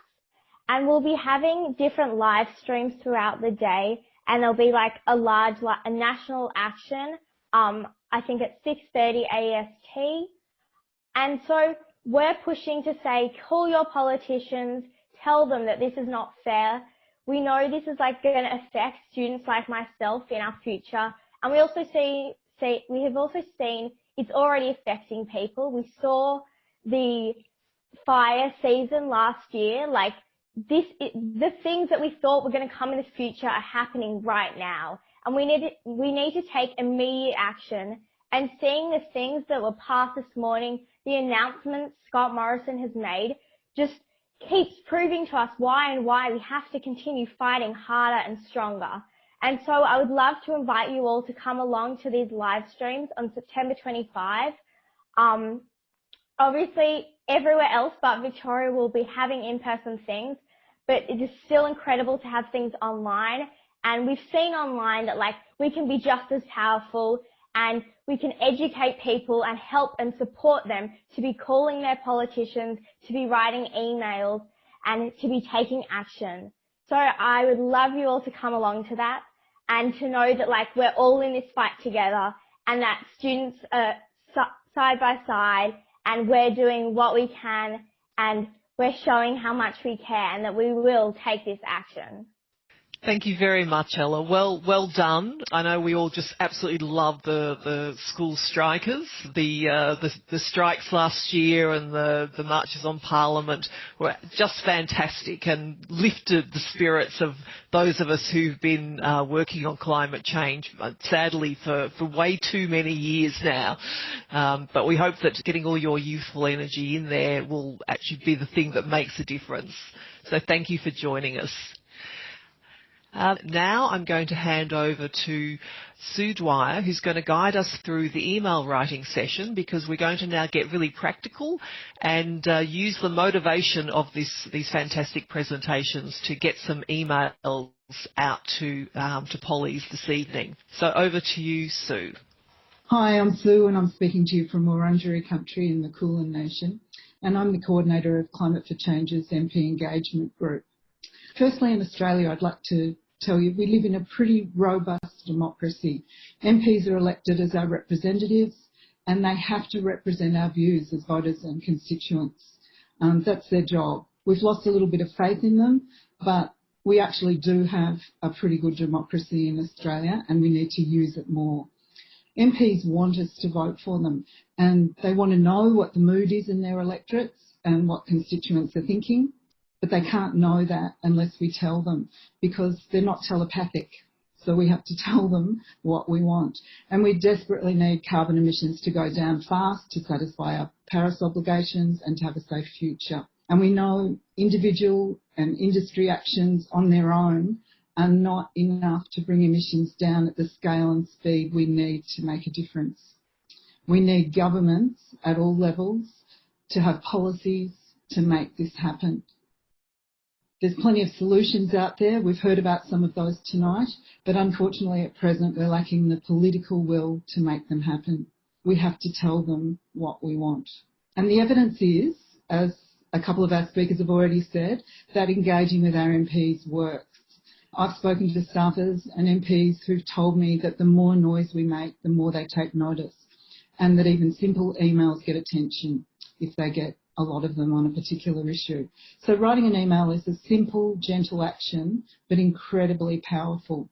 And we'll be having different live streams throughout the day, and there'll be like a national action, I think at 6:30 AST. And so we're pushing to say, call your politicians, tell them that this is not fair. We know this is like going to affect students like myself in our future. And we have also seen it's already affecting people. We saw the fire season last year, like the things that we thought were going to come in the future are happening right now. And we need to take immediate action. And seeing the things that were passed this morning, the announcements Scott Morrison has made, just keeps proving to us why we have to continue fighting harder and stronger. And so I would love to invite you all to come along to these live streams on September 25. Obviously, everywhere else but Victoria will be having in-person things, but it is still incredible to have things online. And we've seen online that like we can be just as powerful, and we can educate people and help and support them to be calling their politicians, to be writing emails, and to be taking action. So I would love you all to come along to that, and to know that like we're all in this fight together, and that students are side by side, and we're doing what we can, and we're showing how much we care, and that we will take this action. Thank you very much, Ella. Well done. I know we all just absolutely love the school strikers. The strikes last year and the marches on Parliament were just fantastic and lifted the spirits of those of us who've been working on climate change, sadly for way too many years now. But we hope that getting all your youthful energy in there will actually be the thing that makes a difference. So thank you for joining us. Now I'm going to hand over to Sue Dwyer, who's going to guide us through the email writing session, because we're going to now get really practical and use the motivation of these fantastic presentations to get some emails out to Pollies this evening. So over to you, Sue. Hi, I'm Sue, and I'm speaking to you from Wurundjeri country in the Kulin Nation, and I'm the coordinator of Climate for Change's MP engagement group. Firstly, in Australia, I'd like to tell you we live in a pretty robust democracy. MPs are elected as our representatives, and they have to represent our views as voters and constituents. That's their job. We've lost a little bit of faith in them, but we actually do have a pretty good democracy in Australia, and we need to use it more. MPs want us to vote for them, and they want to know what the mood is in their electorates and what constituents are thinking. But they can't know that unless we tell them, because they're not telepathic. So we have to tell them what we want. And we desperately need carbon emissions to go down fast to satisfy our Paris obligations and to have a safe future. And we know individual and industry actions on their own are not enough to bring emissions down at the scale and speed we need to make a difference. We need governments at all levels to have policies to make this happen. There's plenty of solutions out there. We've heard about some of those tonight, but unfortunately at present we're lacking the political will to make them happen. We have to tell them what we want. And the evidence is, as a couple of our speakers have already said, that engaging with our MPs works. I've spoken to staffers and MPs who've told me that the more noise we make, the more they take notice, and that even simple emails get attention if they get a lot of them on a particular issue. So writing an email is a simple, gentle action, but incredibly powerful.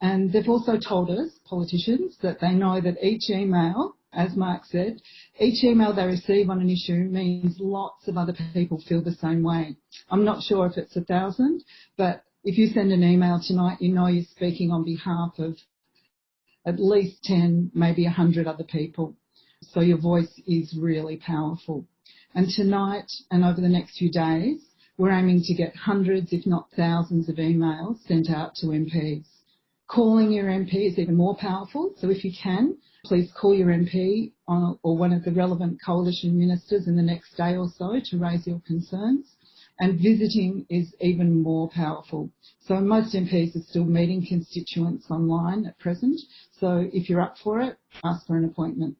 And they've also told us, politicians, that they know that each email, as Mark said, each email they receive on an issue means lots of other people feel the same way. I'm not sure if it's 1,000, but if you send an email tonight, you know you're speaking on behalf of at least 10, maybe 100 other people. So your voice is really powerful. And tonight and over the next few days, we're aiming to get hundreds, if not thousands, of emails sent out to MPs. Calling your MP is even more powerful. So if you can, please call your MP or one of the relevant coalition ministers in the next day or so to raise your concerns. And visiting is even more powerful. So most MPs are still meeting constituents online at present. So if you're up for it, ask for an appointment.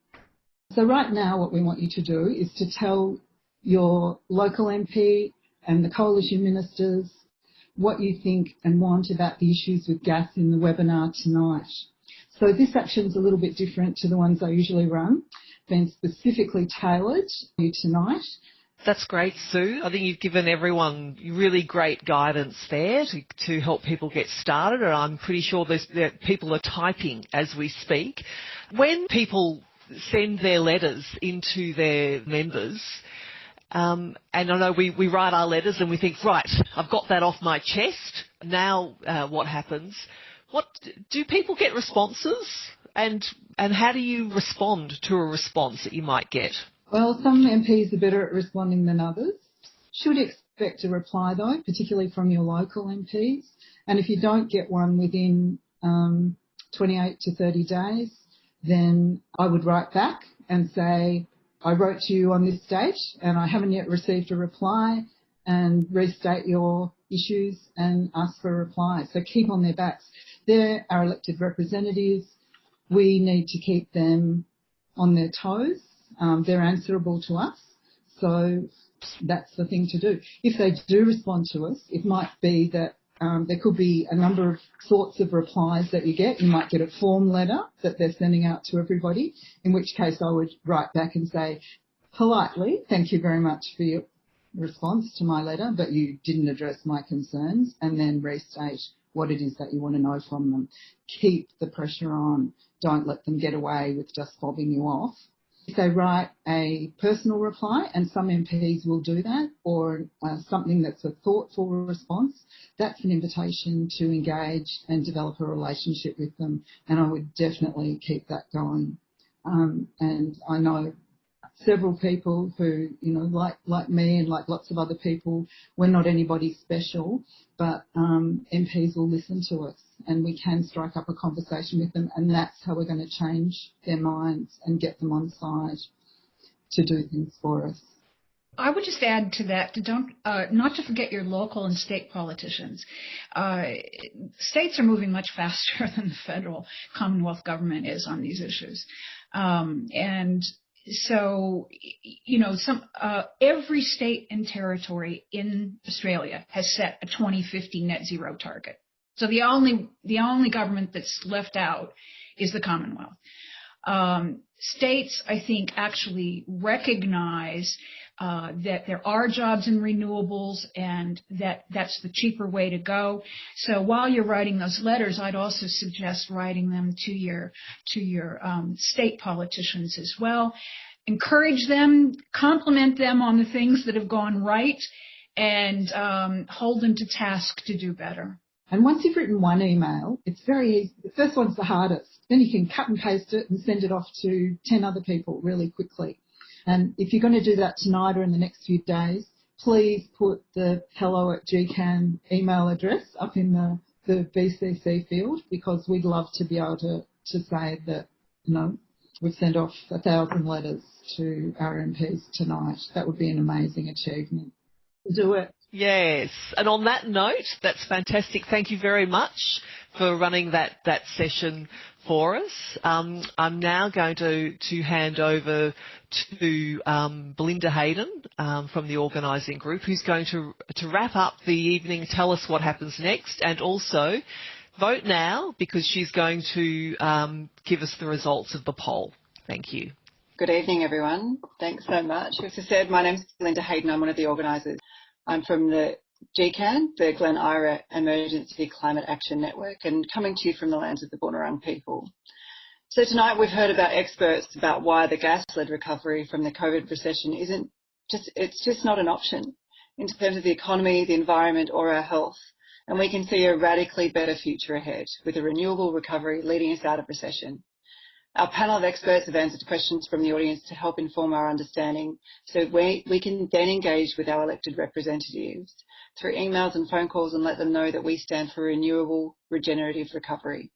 So right now what we want you to do is to tell your local MP and the coalition ministers what you think and want about the issues with gas in the webinar tonight. So this action's a little bit different to the ones I usually run, been specifically tailored for you tonight. That's great, Sue. I think you've given everyone really great guidance there to help people get started, and I'm pretty sure that people are typing as we speak. When people send their letters into their members, and I know we write our letters and we think, right, I've got that off my chest. Now what happens? Do people get responses? And how do you respond to a response that you might get? Well, some MPs are better at responding than others. Should expect a reply though, particularly from your local MPs. And if you don't get one within 28 to 30 days, then I would write back and say, I wrote to you on this date and I haven't yet received a reply, and restate your issues and ask for a reply. So keep on their backs. They're our elected representatives. We need to keep them on their toes. They're answerable to us. So that's the thing to do. If they do respond to us, it might be that there could be a number of sorts of replies that you get. You might get a form letter that they're sending out to everybody, in which case I would write back and say, politely, thank you very much for your response to my letter, but you didn't address my concerns, and then restate what it is that you want to know from them. Keep the pressure on. Don't let them get away with just fobbing you off. If they write a personal reply, and some MPs will do that, or something that's a thoughtful response, that's an invitation to engage and develop a relationship with them, and I would definitely keep that going. And I know several people who, like me and like lots of other people, we're not anybody special, but MPs will listen to us and we can strike up a conversation with them, and that's how we're going to change their minds and get them on side to do things for us. I would just add to that not to forget your local and state politicians. States are moving much faster than the federal Commonwealth government is on these issues, and so, every state and territory in Australia has set a 2050 net zero target. So the only government that's left out is the Commonwealth. States, I think, actually recognize that there are jobs in renewables and that that's the cheaper way to go. So while you're writing those letters, I'd also suggest writing them to your state politicians as well. Encourage them, compliment them on the things that have gone right, and hold them to task to do better. And once you've written one email, it's very easy. The first one's the hardest. Then you can cut and paste it and send it off to 10 other people really quickly. And if you're going to do that tonight or in the next few days, please put the hello@GECAN email address up in the BCC field, because we'd love to be able to say that, we've sent off 1,000 letters to our MPs tonight. That would be an amazing achievement. Do it. Yes. And on that note, that's fantastic. Thank you very much for running that session for us. I'm now going to hand over to Belinda Hayden from the organising group, who's going to wrap up the evening, tell us what happens next, and also vote now, because she's going to give us the results of the poll. Thank you. Good evening, everyone. Thanks so much. As I said, my name's Belinda Hayden. I'm one of the organisers. I'm from the GECAN, the Glen Ira Emergency Climate Action Network, and coming to you from the lands of the Boonwurrung people. So tonight we've heard about experts about why the gas-led recovery from the COVID recession it's just not an option in terms of the economy, the environment or our health. And we can see a radically better future ahead with a renewable recovery leading us out of recession. Our panel of experts have answered questions from the audience to help inform our understanding, so we can then engage with our elected representatives through emails and phone calls and let them know that we stand for renewable, regenerative recovery.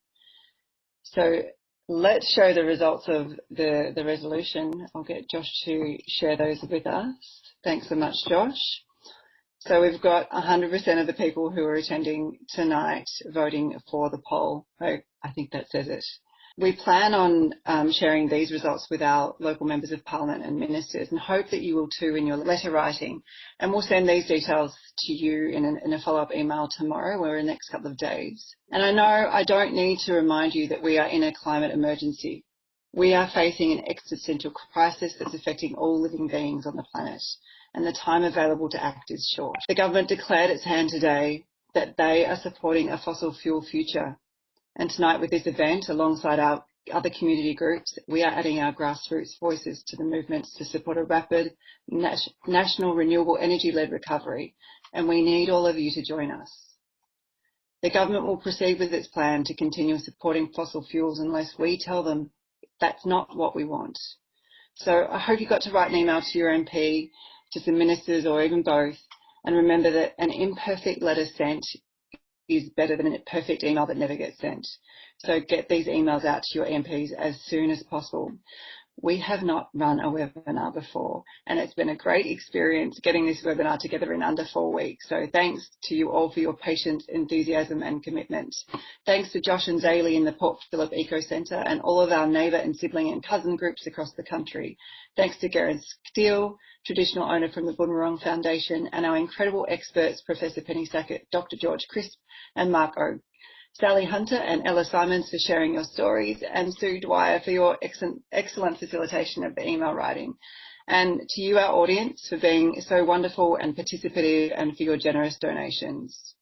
So let's show the results of the resolution. I'll get Josh to share those with us. Thanks so much, Josh. So we've got 100% of the people who are attending tonight voting for the poll. I think that says it. We plan on sharing these results with our local members of parliament and ministers, and hope that you will too in your letter writing. And we'll send these details to you in a follow-up email tomorrow or in the next couple of days. And I know I don't need to remind you that we are in a climate emergency. We are facing an existential crisis that's affecting all living beings on the planet, and the time available to act is short. The government declared its hand today that they are supporting a fossil fuel future. And tonight with this event, alongside our other community groups, we are adding our grassroots voices to the movements to support a rapid national renewable energy-led recovery, and we need all of you to join us. The government will proceed with its plan to continue supporting fossil fuels unless we tell them that's not what we want. So I hope you got to write an email to your MP, to some ministers, or even both, and remember that an imperfect letter sent is better than a perfect email that never gets sent. So get these emails out to your MPs as soon as possible. We have not run a webinar before, and it's been a great experience getting this webinar together in under 4 weeks. So thanks to you all for your patience, enthusiasm and commitment. Thanks to Josh and Zaylee in the Port Phillip Eco Centre and all of our neighbour and sibling and cousin groups across the country. Thanks to Garen Steele, traditional owner from the Boonwurrung Foundation, and our incredible experts, Professor Penny Sackett, Dr. George Crisp and Mark O. Sally Hunter and Ella Simons for sharing your stories, and Sue Dwyer for your excellent facilitation of the email writing. And to you, our audience, for being so wonderful and participative, and for your generous donations.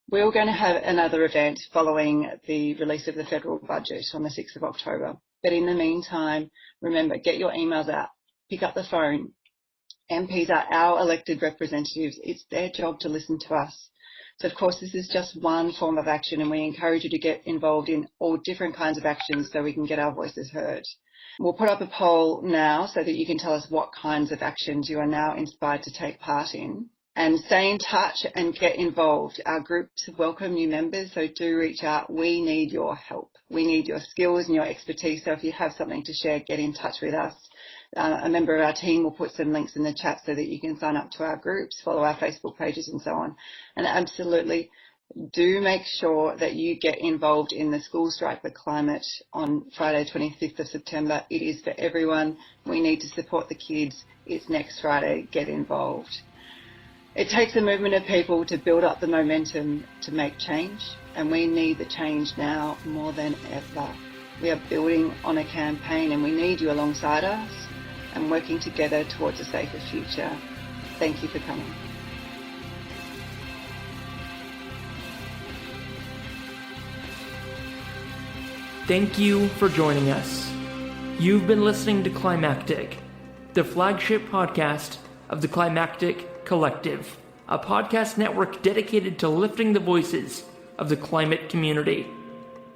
We're going to have another event following the release of the federal budget on the 6th of October. But in the meantime, remember, get your emails out, pick up the phone. MPs are our elected representatives. It's their job to listen to us. So, of course, this is just one form of action, and we encourage you to get involved in all different kinds of actions so we can get our voices heard. We'll put up a poll now so that you can tell us what kinds of actions you are now inspired to take part in. And stay in touch and get involved. Our groups welcome new members, so do reach out. We need your help. We need your skills and your expertise. So if you have something to share, get in touch with us. A member of our team will put some links in the chat so that you can sign up to our groups, follow our Facebook pages and so on. And absolutely do make sure that you get involved in the School Strike for Climate on Friday 25th of September. It is for everyone. We need to support the kids. It's next Friday. Get involved. It takes a movement of people to build up the momentum to make change, and we need the change now more than ever. We are building on a campaign, and we need you alongside us and working together towards a safer future. Thank you for coming. Thank you for joining us. You've been listening to Climactic, the flagship podcast of the Climactic Collective, a podcast network dedicated to lifting the voices of the climate community.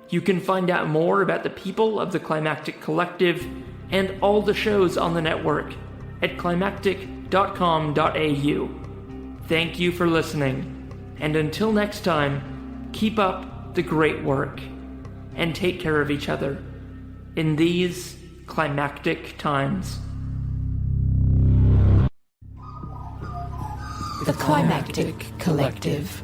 You can find out more about the people of the Climactic Collective and all the shows on the network at climactic.com.au. Thank you for listening, and until next time, keep up the great work and take care of each other in these climactic times. The Climactic Collective.